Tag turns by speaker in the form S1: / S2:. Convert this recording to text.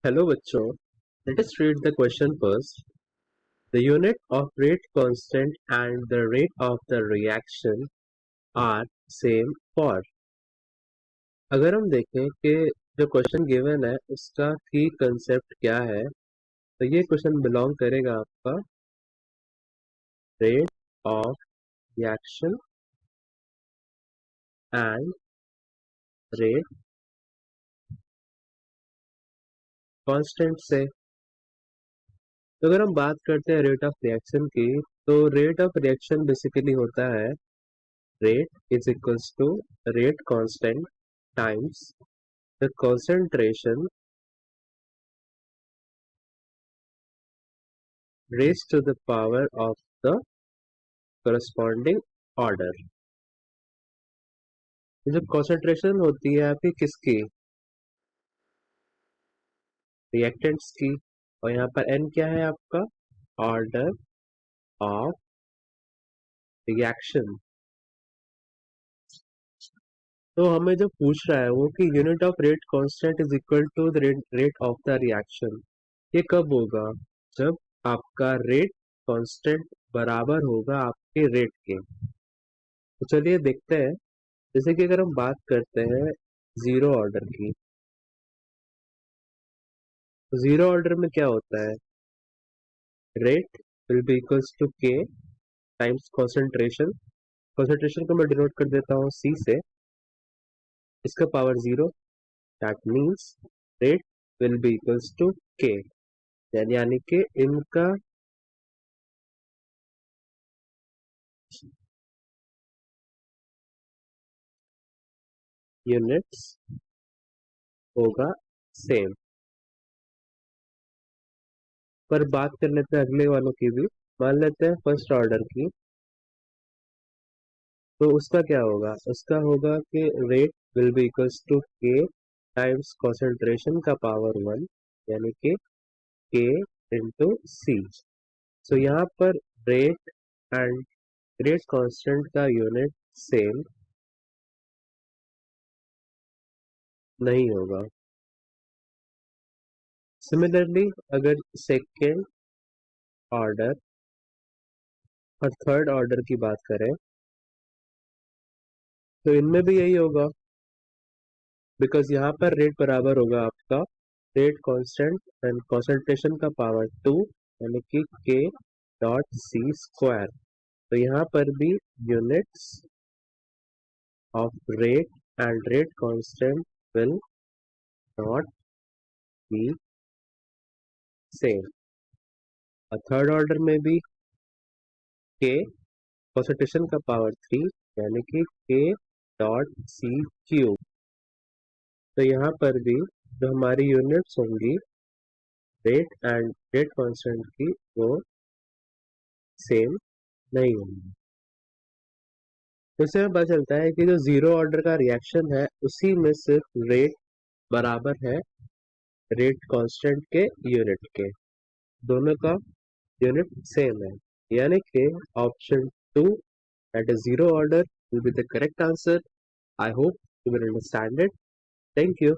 S1: Hello बच्चों, let us read the question first. The unit of rate constant and the rate of the reaction are same for. अगर हम देखें कि जो question given है उसका की कंसेप्ट क्या है, तो ये क्वेश्चन बिलोंग करेगा आपका rate of reaction and rate constant से। तो अगर हम बात करते हैं रेट ऑफ रिएक्शन की, तो रेट ऑफ रिएक्शन बेसिकली होता है rate is equals to rate constant times the concentration raised to the power of the corresponding order। जो concentration होती है आपकी किसकी, रिएक्टेंट्स की, और यहाँ पर n क्या है आपका, ऑर्डर ऑफ रिएक्शन। तो हमें जो पूछ रहा है वो कि unit of rate constant is equal to the rate of the reaction. ये कब होगा, जब आपका रेट कांस्टेंट बराबर होगा आपके रेट के। तो चलिए देखते हैं। जैसे कि अगर हम बात करते हैं जीरो ऑर्डर की, तो जीरो ऑर्डर में क्या होता है, rate will be equals to k times concentration. Concentration को मैं डिनोट कर देता हूँ सी से, इसका power zero, that means rate will be equals to k, यानी कि इनका यूनिट्स होगा सेम। पर बात कर लेते हैं अगले वालों की भी। मान लेते हैं फर्स्ट ऑर्डर की, तो उसका क्या होगा, उसका होगा कि rate will be equals to k times concentration का पावर वन, यानी कि के इंटू सी। सो यहाँ पर रेट एंड रेट कांस्टेंट का यूनिट सेम नहीं होगा। सिमिलरली अगर सेकेंड ऑर्डर और थर्ड ऑर्डर की बात करें, तो इनमें भी यही होगा, बिकॉज यहाँ पर रेट बराबर होगा आपका रेट कांस्टेंट एंड कॉन्सेंट्रेशन का पावर टू, यानी कि के डॉट सी स्क्वायर। तो यहाँ पर भी units of rate and rate constant will not be same. और थर्ड ऑर्डर में भी के कॉन्सेंट्रेशन का पावर थ्री, यानी कि के डॉट सी क्यूब। तो यहाँ पर भी जो हमारी यूनिट्स होंगी रेट एंड रेट कांस्टेंट की, वो सेम नहीं होंगी। तो इससे हमें पता चलता है कि जो जीरो ऑर्डर का रिएक्शन है उसी में सिर्फ रेट बराबर है रेट कांस्टेंट के यूनिट के, दोनों का यूनिट सेम है, यानी कि option two, that is zero order, will be the correct answer. I hope you will understand it. Thank you.